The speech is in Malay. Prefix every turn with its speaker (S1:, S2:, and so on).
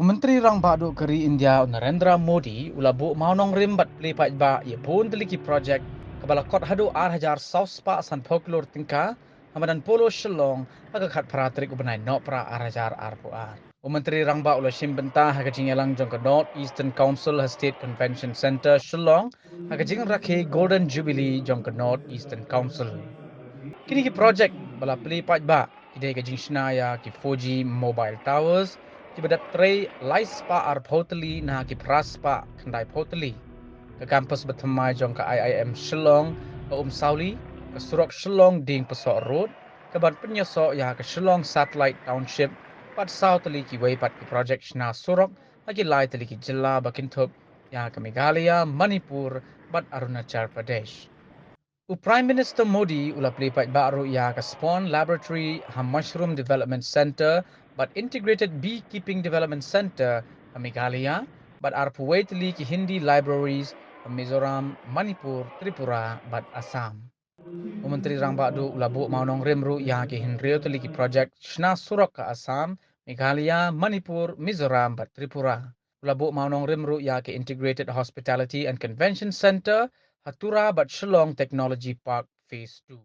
S1: Menteri Rang Badu Keri India Narendra Modi ulabu mau nongrim bat pli pa ba ye pun teliki projek kabala kot hadu 8,000 saus pa san folklor tingka hamadan polo shillong aga khat pratrik ubenai no pra 8,000 arpuar. Menteri Rang Ba ula shimbenta haga jingelang jong ka North Eastern Council State Convention Center Shillong haga jing rakhe Golden Jubilee jong ka North Eastern Council. Kini ki projek bala pli pa ba kidai ka jing shnaya ki 4G mobile towers ki badat trei lais pa ar photeli na ki pras pa khandai photeli ke kampus bertemai jong ke IIM Shillong ke Sauli ke Surok Shillong ding Pesok Road ke ban penyosok ya ke Shillong Satellite Township pat sau teli ki wei pat ki projek Shna Surok lagi lai teli ki jilla Bakintup ya ke Meghalaya, Manipur bat Arunachal Pradesh. Prime Minister Modi ula pelipat baru ia ke Spawn Laboratory Mushroom Development Center but Integrated Beekeeping Development Center ke Meghalaya but arpuwei teli ki Hindi Libraries ke Mizoram, Manipur, Tripura but Assam. Menteri Rang Badu ula bu mau nongrim ru ia ki Hinrio teli ki projek Shna Surok ke Assam, Meghalaya, Manipur, Mizoram but Tripura. Ula bu mau nongrim ru ia ki Integrated Hospitality and Convention Center Hatura but Shillong Technology Park Phase 2.